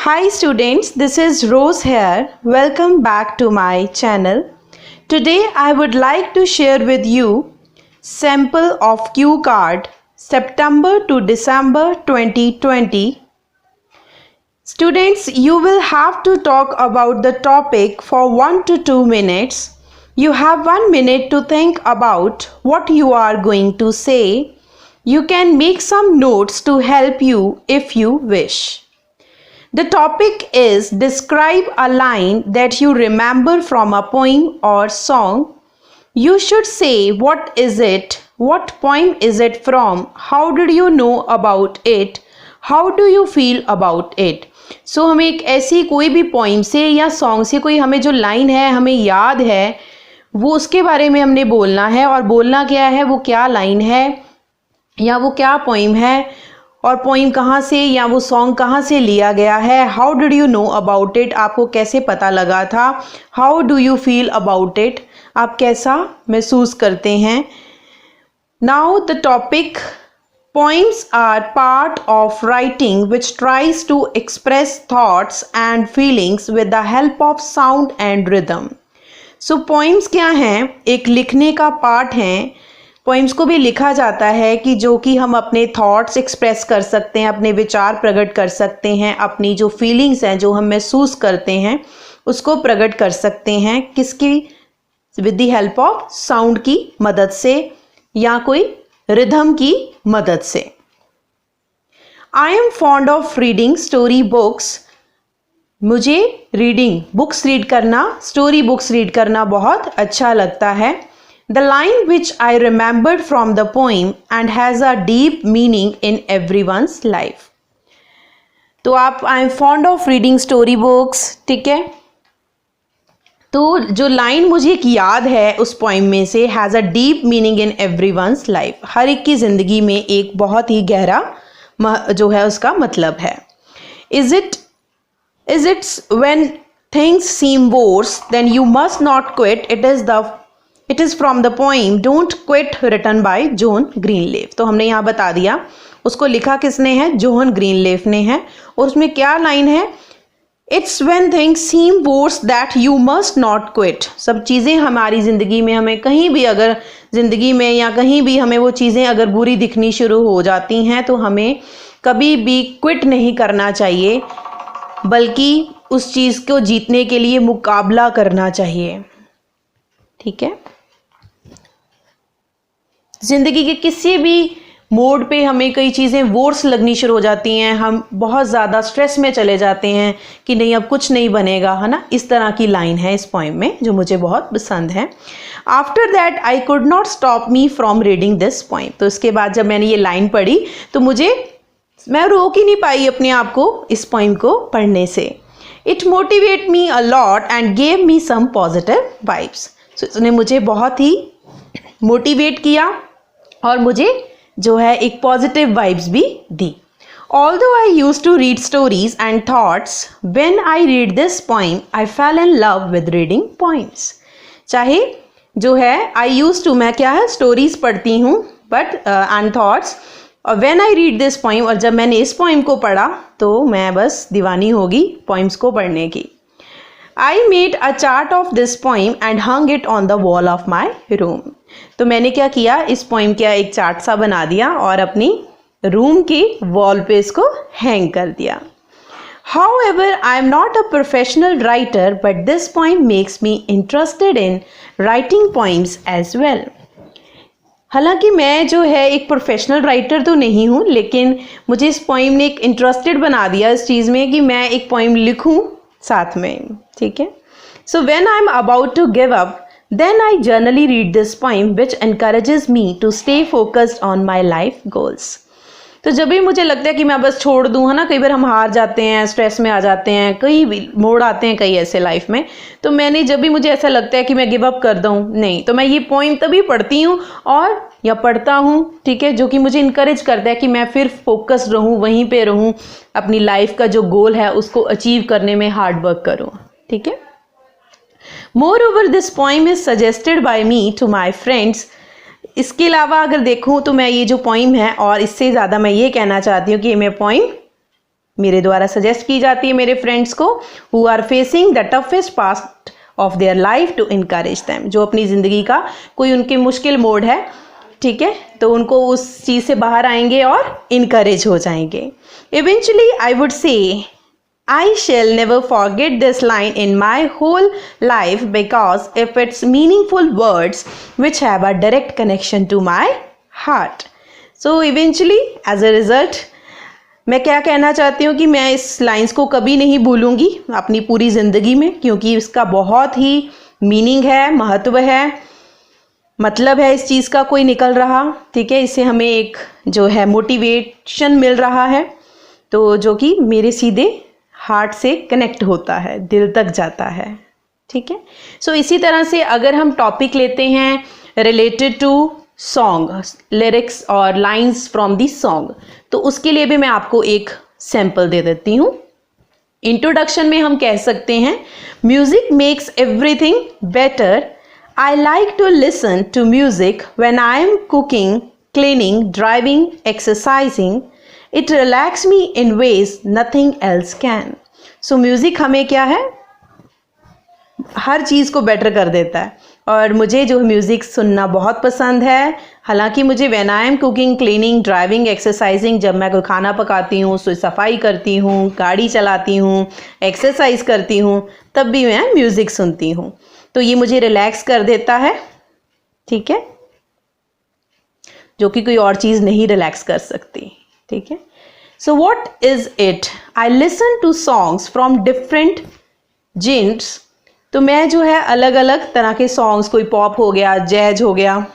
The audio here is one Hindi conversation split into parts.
Hi students, this is Rose here. Welcome back to my channel. Today I would like to share with you sample of cue card September to December 2020. Students, you will have to talk about the topic for 1 to 2 minutes. You have 1 minute to think about what you are going to say. You can make some notes to help you if you wish. The topic is describe a line that you remember from a poem or song. You should say what is it, what poem is it from, how did you know about it, how do you feel about it. So हमें एक ऐसी कोई भी पोइम से या सॉन्ग से कोई हमें जो लाइन है हमें याद है वो उसके बारे में हमने बोलना है और बोलना क्या है, वो क्या लाइन है या वो क्या पोइम है और पोइम कहाँ से या वो सॉन्ग कहाँ से लिया गया है. How did you know about it, आपको कैसे पता लगा था. How do you feel about it, आप कैसा महसूस करते हैं. Now the topic poems are part of writing which tries to express thoughts and feelings with the help of sound and rhythm. So poems क्या हैं, एक लिखने का पार्ट हैं. पोइम्स को भी लिखा जाता है कि जो कि हम अपने थॉट्स एक्सप्रेस कर सकते हैं, अपने विचार प्रकट कर सकते हैं, अपनी जो फीलिंग्स हैं जो हम महसूस करते हैं उसको प्रकट कर सकते हैं. किसकी, with the help of sound की मदद से या कोई रिदम की मदद से. I am fond of reading story books. मुझे रीडिंग बुक्स रीड करना, स्टोरी बुक्स रीड करना बहुत अच्छा लगता है. The line which I remembered from the poem and has a deep meaning in everyone's life. तो आप I am fond of reading story books, ठीक है. तो जो लाइन मुझे एक याद है उस पोइम में से has a deep meaning in everyone's life, हर एक की ज़िंदगी में एक बहुत ही गहरा जो है उसका मतलब है. Is it when things seem worse then you must not quit. It is from the poem Don't Quit written by John Greenleaf. तो हमने यहाँ बता दिया उसको लिखा किसने है, जॉन ग्रीनलीफ ने है. और उसमें क्या लाइन है, It's when things seem worse that you must not quit. सब चीज़ें हमारी ज़िंदगी में, हमें कहीं भी अगर ज़िंदगी में या कहीं भी हमें वो चीज़ें अगर बुरी दिखनी शुरू हो जाती हैं तो हमें कभी भी क्विट नहीं करना चाहिए, बल्कि उस चीज़ को जीतने के लिए मुकाबला करना चाहिए. ठीक है. ज़िंदगी के किसी भी मोड पे हमें कई चीज़ें वर्स लगनी शुरू हो जाती हैं, हम बहुत ज़्यादा स्ट्रेस में चले जाते हैं कि नहीं अब कुछ नहीं बनेगा, है ना. इस तरह की लाइन है इस पोइम में जो मुझे बहुत पसंद है. After that I could not stop me from reading this poem. तो इसके बाद जब मैंने ये लाइन पढ़ी तो मैं रोक ही नहीं पाई अपने आप को इस पोइम को पढ़ने से. It motivate me a lot and gave me some positive vibes. So इसने मुझे बहुत ही मोटिवेट किया और मुझे जो है एक पॉजिटिव वाइब्स भी दी. Although I used to read stories and thoughts, when I read this poem, I fell in love with reading poems. चाहे जो है I used to, मैं क्या है स्टोरीज पढ़ती हूँ but and thoughts, और when I read this poem, और जब मैंने इस पोइम को पढ़ा तो मैं बस दीवानी होगी पोइम्स को पढ़ने की. I made a chart of this poem and hung it on the wall of my room. तो मैंने क्या किया, इस पोइम का एक चार्ट सा बना दिया और अपनी रूम की वॉल पे इसको हैंग कर दिया. However, I am not a professional writer, but this poem makes me interested in writing poems as well. हालांकि मैं जो है एक प्रोफेशनल राइटर तो नहीं हूँ, लेकिन मुझे इस पोइम ने एक इंटरेस्टेड बना दिया इस चीज़ में कि मैं एक पोइम लिखूँ साथ में. ठीक है. So when I am about to give up, then I generally read this poem which encourages me to stay focused on my life goals. तो जब भी मुझे लगता है कि मैं बस छोड़ दूँ, है ना, कई बार हम हार जाते हैं, स्ट्रेस में आ जाते हैं, कई मोड़ आते हैं कई ऐसे लाइफ में, तो मैंने जब भी मुझे ऐसा लगता है कि मैं गिव अप कर दूँ, नहीं, तो मैं ये पोइम तभी पढ़ती हूँ और या पढ़ता हूँ, ठीक है, जो कि मुझे इनकरेज करता है कि मैं फिर फोकस्ड रहूँ, वहीं पे रहूँ, अपनी लाइफ का जो गोल है उसको अचीव करने में हार्ड वर्क करूँ. ठीक है. Moreover, this poem is suggested by me to my friends. इसके अलावा अगर देखूँ तो मैं ये जो पोइम है, और इससे ज़्यादा मैं ये कहना चाहती हूँ कि मैं पोइम मेरे द्वारा सजेस्ट की जाती है मेरे फ्रेंड्स को, who are facing the toughest past of their life, to encourage them, जो अपनी ज़िंदगी का कोई उनके मुश्किल मोड है, ठीक है, तो उनको उस चीज़ से बाहर आएंगे और इनकरेज हो जाएंगे. Eventually I would say I shall never forget this line in my whole life because of its meaningful words which have a direct connection to my heart. So eventually as a result, मैं क्या कहना चाहती हूँ कि मैं इस लाइन्स को कभी नहीं भूलूंगी अपनी पूरी ज़िंदगी में, क्योंकि इसका बहुत ही मीनिंग है, महत्व है, मतलब है इस चीज़ का कोई निकल रहा, ठीक है. इससे हमें एक जो है मोटिवेशन मिल रहा है, तो जो कि मेरे सीधे हार्ट से कनेक्ट होता है, दिल तक जाता है, ठीक है. सो इसी तरह से अगर हम टॉपिक लेते हैं रिलेटेड टू सॉन्ग, लिरिक्स और लाइंस फ्रॉम दी सॉन्ग, तो उसके लिए भी मैं आपको एक सैम्पल दे देती हूँ. इंट्रोडक्शन में हम कह सकते हैं, music makes everything better. I like to listen to music when I am cooking, cleaning, driving, exercising. It relax me in ways nothing else can. So music हमें क्या है, हर चीज़ को बेटर कर देता है, और मुझे जो म्यूज़िक सुनना बहुत पसंद है. हालांकि मुझे when I am cooking, cleaning, driving, exercising, जब मैं कोई खाना पकाती हूँ, सफाई करती हूँ, गाड़ी चलाती हूँ, एक्सरसाइज करती हूँ, तब भी मैं म्यूज़िक सुनती हूँ. तो ये मुझे रिलैक्स कर देता है, ठीक है, जो कि कोई और चीज़ नहीं रिलैक्स कर सकती, ठीक है. So what is it? I listen to songs from different genres. तो मैं जो है अलग अलग तरह के सॉन्ग्स, कोई पॉप हो गया, जैज हो गया,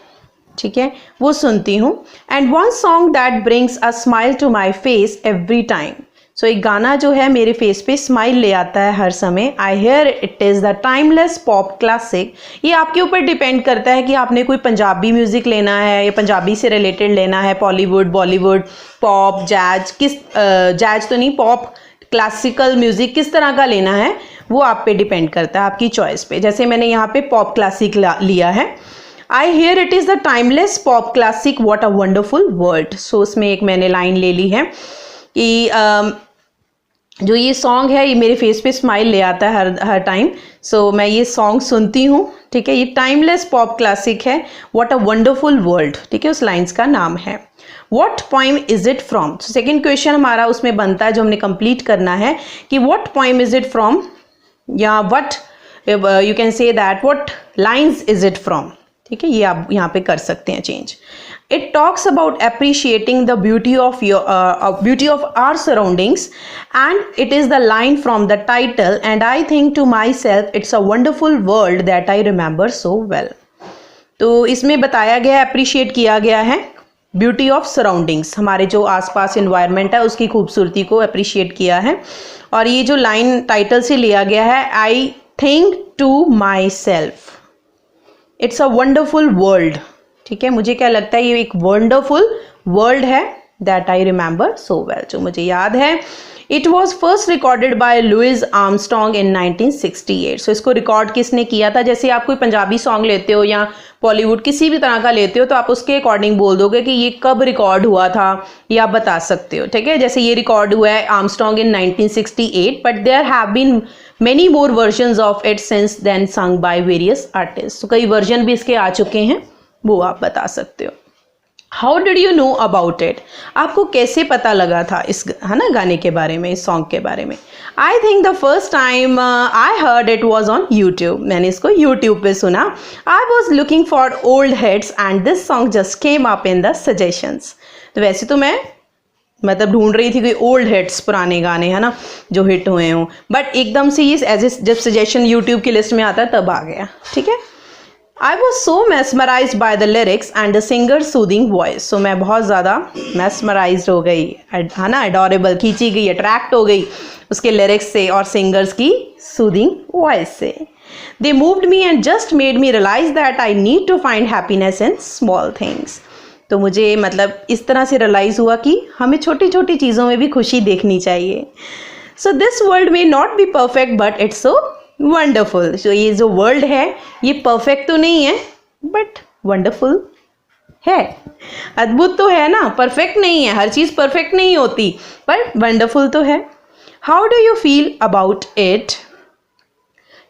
ठीक है, वो सुनती हूँ. And one song that brings a smile to my face every time. So एक गाना जो है मेरे फेस पे स्माइल ले आता है हर समय. I hear it is the timeless pop classic. ये आपके ऊपर डिपेंड करता है कि आपने कोई पंजाबी म्यूज़िक लेना है या पंजाबी से रिलेटेड लेना है, बॉलीवुड, पॉप, जैज, जैज तो नहीं, पॉप, क्लासिकल म्यूज़िक किस तरह का लेना है, वो आप पे डिपेंड करता है, आपकी चॉइस पे. जैसे मैंने यहाँ पे पॉप क्लासिक लिया है. I hear it is the timeless pop classic, what a wonderful world. So उसमें एक मैंने लाइन ले ली है कि जो ये सॉन्ग है ये मेरे फेस पे स्माइल ले आता है हर टाइम. सो मैं ये सॉन्ग सुनती हूँ, ठीक है. ये टाइमलेस पॉप क्लासिक है, व्हाट अ वंडरफुल वर्ल्ड, ठीक है, उस लाइन्स का नाम है. What poem is it from? Second question हमारा उसमें बनता है जो हमने कंप्लीट करना है कि what poem is it from, या what you can say that what lines is it from, ठीक है. ये आप यहाँ पे कर सकते हैं change. It talks about appreciating the beauty of our surroundings, and it is the line from the title, and I think to myself it's a wonderful world that I remember so well. तो इसमें बताया गया, अप्रिशिएट किया गया है ब्यूटी ऑफ सराउंडिंग्स, हमारे जो आसपास इन्वायरमेंट है उसकी खूबसूरती को अप्रिशिएट किया है. और ये जो लाइन टाइटल से लिया गया है, I think to myself it's a wonderful world, ठीक है. मुझे क्या लगता है ये एक वंडरफुल वर्ल्ड है, that I remember so well, जो मुझे याद है. It was first recorded by Louis Armstrong in 1968. So इसको रिकॉर्ड किसने किया था? जैसे आप कोई पंजाबी सॉन्ग लेते हो या बॉलीवुड किसी भी तरह का लेते हो, तो आप उसके अकॉर्डिंग बोल दोगे कि ये कब रिकॉर्ड हुआ था, ये आप बता सकते हो, ठीक है. जैसे ये रिकॉर्ड हुआ है Armstrong in 1968, but there have been many more versions of it since then sung by various artists. तो कई वर्जन भी इसके आ चुके हैं, वो आप बता सकते हो. How did you know about it? आपको कैसे पता लगा था इस, है ना, गाने के बारे में, इस सॉन्ग के बारे में? I think the first time I heard it was on YouTube. मैंने इसको YouTube पे सुना. I was looking for old hits and this song just came up in the suggestions. तो वैसे तो मैं मतलब ढूंढ रही थी कोई ओल्ड हिट्स, पुराने गाने, है ना, जो हिट हुए हों, बट एकदम से ये जब सजेशन यूट्यूब की लिस्ट में आता है तब आ गया, ठीक है. I was so mesmerized by the lyrics and the singer soothing voice. So मैं बहुत ज़्यादा mesmerized हो गई, है ना, अडोरेबल, खींची गई, अट्रैक्ट हो गई उसके लिरिक्स से और सिंगर्स की सूदिंग वॉइस से. They moved me and just made me realise that I need to find happiness in small things. तो मुझे मतलब इस तरह से रियलाइज़ हुआ कि हमें छोटी छोटी चीज़ों में भी खुशी देखनी चाहिए. So this world may not be perfect but it's so wonderful. So ये जो वर्ल्ड है ये परफेक्ट तो नहीं है बट वंडरफुल है, अद्भुत तो है ना, परफेक्ट नहीं है, हर चीज़ परफेक्ट नहीं होती पर वंडरफुल तो है. How do you feel about it?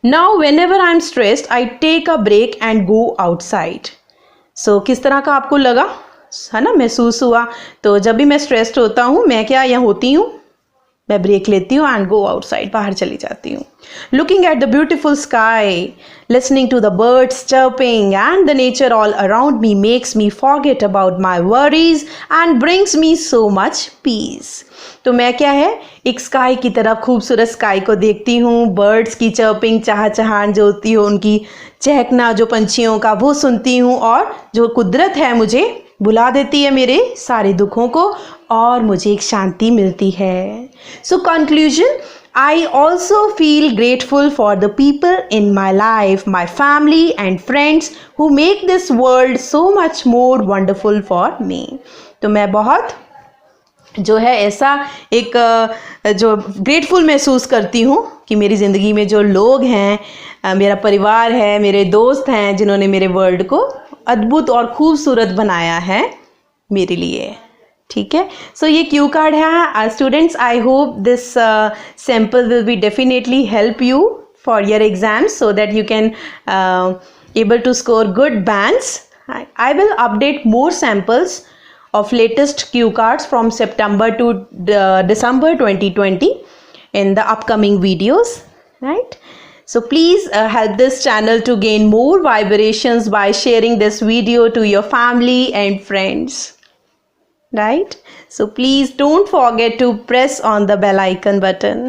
Now whenever I'm stressed, I take a break and go outside. So किस तरह का आपको लगा, है ना, महसूस हुआ? तो जब भी मैं स्ट्रेस्ड होता हूँ, मैं क्या यहाँ होती हूँ, मैं ब्रेक लेती हूँ एंड गो आउटसाइड, बाहर चली जाती हूँ. Looking at the beautiful sky, listening to the birds chirping and the nature all around me makes me forget about my worries and brings me so much peace. तो मैं क्या है, एक स्काई की तरफ, खूबसूरत स्काई को देखती हूँ, बर्ड्स की चर्पिंग, चहचहान जो होती हो, उनकी चहकना जो पंछियों का, वो सुनती हूँ, और जो कुदरत है मुझे बुला देती है मेरे सारे दुखों को, और मुझे एक शांति मिलती है. So conclusion, I also feel grateful for the people in my life, my family and friends who make this world so much more wonderful for me. तो मैं बहुत जो है ऐसा एक जो ग्रेटफुल महसूस करती हूँ कि मेरी ज़िंदगी में जो लोग हैं, मेरा परिवार है, मेरे दोस्त हैं, जिन्होंने मेरे वर्ल्ड को अद्भुत और खूबसूरत बनाया है मेरे लिए. ठीक है, सो ये क्यू कार्ड है. Students, I hope this sample will be definitely help you for your exams so that you can able to score good bands. I will update more samples of latest cue cards from September to December 2020 in the upcoming videos, right? So please help this channel to gain more vibrations by sharing this video to your family and friends, right? So please don't forget to press on the bell icon button.